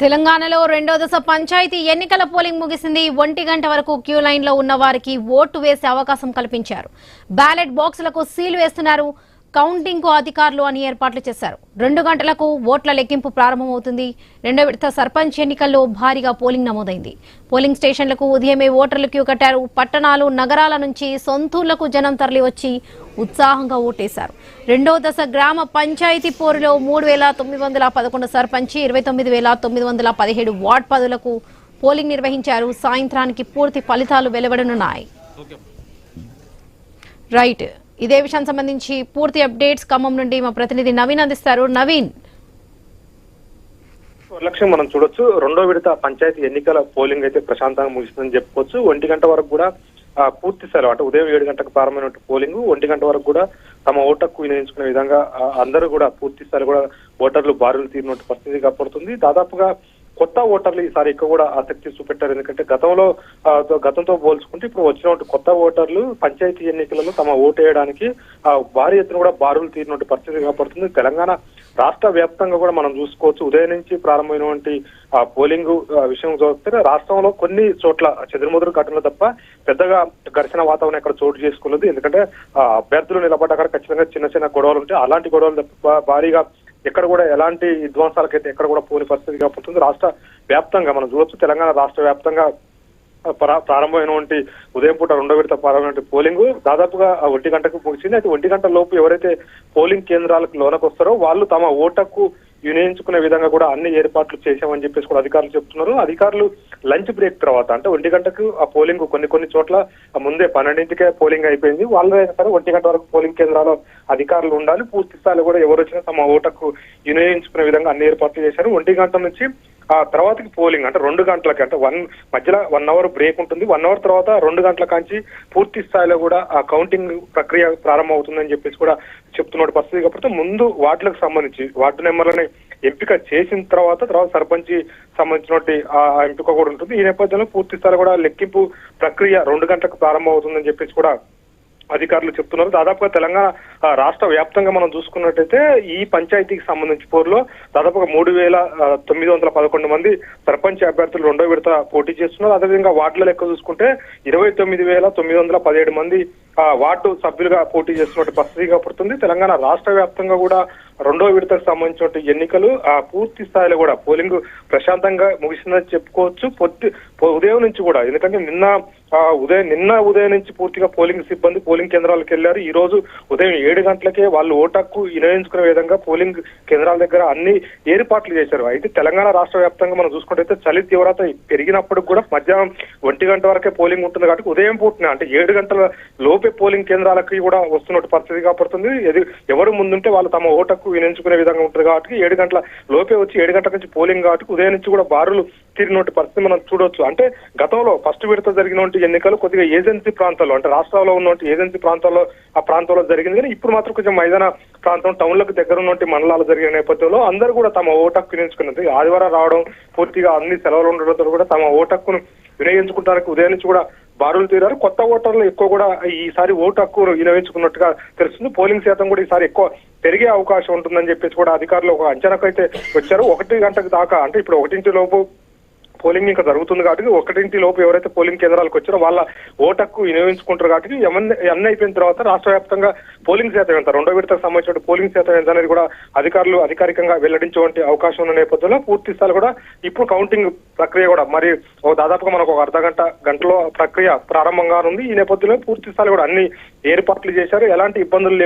తెలంగాణలో రెండో దశ పంచాయతీ ఎన్నికల పోలింగ్ ముగిసింది. 1 గంట వరకు క్యూ లైన్ లో ఉన్న వారికి ఓటు వేసే అవకాశం కల్పించారు. బ్యాలెట్ బాక్సులకు సీల్ వేస్తున్నారు. కౌంటింగ్ కు అధికారులు అన్ని ఏర్పాట్లు చేశారు. 2 గంటలకు ఓట్ల లెక్కింపు ప్రారంభమవుతుంది. రెండో విడత సర్పంచ్ ఎన్నికల్లో భారీగా పోలింగ్ నమోదైంది. పోలింగ్ స్టేషన్లకు ఉదయమే ఓటర్లు క్యూ కట్టారు. పట్టణాలు, నగరాల నుంచి సొంతూర్లకు జనం తరలివచ్చి ఉత్సాహంగా ఓటేశారు. రెండో దశ గ్రామ పంచాయతీ పోరులో 3,911 సర్పంచ్, 29,917 వార్డ్ పదులకు పోలింగ్ నిర్వహించారు. సాయంత్రానికి పూర్తి ఫలితాలు వెలువడనున్నాయి. రైట్, ఇదే విషయానికి సంబంధించి పూర్తి అప్డేట్స్ ఖమ్మం నుండి మా ప్రతినిధి నవీన్ అందిస్తారు. నవీన్, లక్ష్యం మనం చూడొచ్చు. రెండో విడత పంచాయతీ ఎన్నికల పోలింగ్ అయితే ప్రశాంతంగా ముగిస్తుందని చెప్పుకోవచ్చు. 1 గంట వరకు కూడా పూర్తి స్థాయిలో అంటే ఉదయం 7 గంటలకు ప్రారంభమైన పోలింగ్ 1 గంట వరకు కూడా తమ ఓటు హక్కు వినియోగించుకునే విధంగా అందరూ కూడా పూర్తి స్థాయిలో కూడా ఓటర్లు బారులు తీరినట్టు పరిస్థితి కనపడుతుంది. దాదాపుగా కొత్త ఓటర్లు ఈసారి ఎక్కువ కూడా ఆసక్తి చూపెట్టారు. ఎందుకంటే గతంతో పోల్చుకుంటే ఇప్పుడు వచ్చినట్టు కొత్త ఓటర్లు పంచాయతీ ఎన్నికలలో తమ ఓటు వేయడానికి భారీ ఎత్తున కూడా బారులు తీరినట్టు పరిస్థితి కనపడుతుంది. తెలంగాణ రాష్ట్ర వ్యాప్తంగా కూడా మనం చూసుకోవచ్చు. ఉదయం నుంచి ప్రారంభమైనటువంటి పోలింగ్ విషయం చూస్తే రాష్ట్రంలో కొన్ని చోట్ల చెదురుమదురు ఘటనలు తప్ప పెద్దగా ఘర్షణ వాతావరణం ఎక్కడ చోటు చేసుకోలేదు. ఎందుకంటే అభ్యర్థులు నిలబడ్డ అక్కడ ఖచ్చితంగా చిన్న చిన్న గొడవలు ఉంటాయి. అలాంటి గొడవలు తప్ప భారీగా ఎక్కడ కూడా ఎలాంటి విధ్వంసాలకైతే ఎక్కడ కూడా పోని పరిస్థితి కనపడుతుంది. రాష్ట్ర వ్యాప్తంగా మనం చూడొచ్చు. తెలంగాణ రాష్ట్ర వ్యాప్తంగా ప్రారంభమైనటువంటి ఉదయం పూట రెండో విడత ప్రారంభమైన పోలింగ్ దాదాపుగా 1 గంటకు ముగిసింది. అయితే 1 గంట లోపు ఎవరైతే పోలింగ్ కేంద్రాలకు లోనకు వస్తారో వాళ్ళు తమ ఓటకు వినియోగించుకునే విధంగా కూడా అన్ని ఏర్పాట్లు చేశామని చెప్పేసి కూడా అధికారులు చెప్తున్నారు. అధికారులు లంచ్ బ్రేక్ తర్వాత అంటే 1 గంటకు ఆ పోలింగ్ కొన్ని చోట్ల ముందే 12కే పోలింగ్ అయిపోయింది. వాళ్ళు సరే 1 గంట వరకు పోలింగ్ కేంద్రాల్లో అధికారులు ఉండాలి. పూర్తి స్థాయిలో కూడా ఎవరు వచ్చినా తమ ఓటకు వినియోగించుకునే విధంగా అన్ని ఏర్పాట్లు చేశారు. 1 గంట నుంచి ఆ తర్వాతకి పోలింగ్ అంటే 2 గంటలకి అంటే మధ్యలో 1 అవర్ బ్రేక్ ఉంటుంది. 1 అవర్ తర్వాత 2 గంటల కాంచి పూర్తి స్థాయిలో కూడా ఆ కౌంటింగ్ ప్రక్రియ ప్రారంభం అవుతుందని చెప్పేసి కూడా చెప్తున్న పరిస్థితి. కాకపోతే ముందు వార్డులకు సంబంధించి వార్డు నెంబర్లని ఎంపిక చేసిన తర్వాత సర్పంచ్ సంబంధించినటువంటి ఆ ఎంపిక కూడా ఉంటుంది. ఈ నేపథ్యంలో పూర్తి స్థాయిలో కూడా లెక్కింపు ప్రక్రియ 2 గంటలకు ప్రారంభం అవుతుందని చెప్పేసి కూడా అధికారులు చెప్తున్నారు. దాదాపుగా తెలంగాణ రాష్ట్ర వ్యాప్తంగా మనం చూసుకున్నట్టయితే ఈ పంచాయతీకి సంబంధించి పోరులో దాదాపుగా 3,911 మంది సర్పంచ్ అభ్యర్థులు రెండో విడత పోటీ చేస్తున్నారు. అదేవిధంగా వార్డుల లెక్క చూసుకుంటే 29,917 మంది వార్డు సభ్యులుగా పోటీ చేస్తున్నట్టు పరిస్థితి కనపడుతుంది. తెలంగాణ రాష్ట్ర వ్యాప్తంగా కూడా రెండో విడతకు సంబంధించిన ఎన్నికలు పూర్తి స్థాయిలో కూడా పోలింగ్ ప్రశాంతంగా ముగిసిందని చెప్పుకోవచ్చు. ఉదయం నుంచి కూడా ఎందుకంటే నిన్న ఉదయం నుంచి పూర్తిగా పోలింగ్ సిబ్బంది పోలింగ్ కేంద్రాలకు వెళ్లారు. ఈ రోజు ఉదయం 7 గంటలకే వాళ్ళు ఓటు హక్కు వినియోగించుకునే విధంగా పోలింగ్ కేంద్రాల దగ్గర అన్ని ఏర్పాట్లు చేశారు. అయితే తెలంగాణ రాష్ట్ర వ్యాప్తంగా మనం చూసుకుంటే చలి తీవ్రత పెరిగినప్పుడు కూడా మధ్యాహ్నం 1 గంట వరకే పోలింగ్ ఉంటుంది. కాబట్టి ఉదయం పూటనే అంటే 7 గంటల లోపే పోలింగ్ కేంద్రాలకి కూడా వస్తున్నట్టు పరిస్థితి కనపడుతుంది. ఎవరు ముందుంటే వాళ్ళు తమ ఓటు హక్కు వినియోగించుకునే విధంగా ఉంటుంది. కాబట్టి 7 గంటల లోపే వచ్చి 7 గంటల నుంచి పోలింగ్ కాబట్టి ఉదయం నుంచి కూడా బారులు తీరినట్టు పరిస్థితి మనం చూడొచ్చు. అంటే గతంలో ఫస్ట్ విడత జరిగినటువంటి ఎన్నికలు కొద్దిగా ఏజెన్సీ ప్రాంతాల్లో అంటే రాష్ట్రంలో ఉన్నటువంటి ఏజెన్సీ ప్రాంతాల్లో జరిగింది. కానీ ఇప్పుడు మాత్రం కొంచెం మైదాన ప్రాంతం టౌన్లకు దగ్గర ఉన్నటువంటి మండలాలు జరిగిన నేపథ్యంలో అందరూ కూడా తమ ఓటు హక్కు వినియోగించుకున్నది. ఆదివారం రావడం పూర్తిగా అన్ని సెలవులు ఉండడంతో కూడా తమ ఓటు హక్కును వినియోగించుకుంటానికి ఉదయం నుంచి కూడా బారులు తీరారు. కొత్త ఓటర్లు ఎక్కువ కూడా ఈసారి ఓటు హక్కు వినియోగించుకున్నట్టుగా తెలుస్తుంది. పోలింగ్ శాతం కూడా ఈసారి ఎక్కువ పెరిగే అవకాశం ఉంటుందని చెప్పేసి కూడా అధికారులు ఒక అంచనాకు అయితే వచ్చారు. 1 గంటకు దాకా అంటే ఇప్పుడు 1 లోపు పోలింగ్ ఇంకా జరుగుతుంది కాబట్టి 1 లోపు ఎవరైతే పోలింగ్ కేంద్రాలకు వచ్చారో వాళ్ళ ఓటు హక్కు వినియోగించుకుంటారు. కాబట్టి అన్ని అయిపోయిన తర్వాత రాష్ట్ర వ్యాప్తంగా పోలింగ్ శాతం ఎంత రెండో విడతకు సంబంధించిన పోలింగ్ శాతం ఎంత అనేది కూడా అధికారులు అధికారికంగా వెల్లడించే అవకాశం ఉన్న నేపథ్యంలో పూర్తి స్థాయిలో కూడా ఇప్పుడు కౌంటింగ్ ప్రక్రియ కూడా మరి దాదాపుగా మనకు ఒక గంటలో ప్రక్రియ ప్రారంభంగా ఉంది. ఈ నేపథ్యంలో పూర్తి స్థాయిలో కూడా అన్ని ఏర్పాట్లు చేశారు. ఎలాంటి ఇబ్బందులు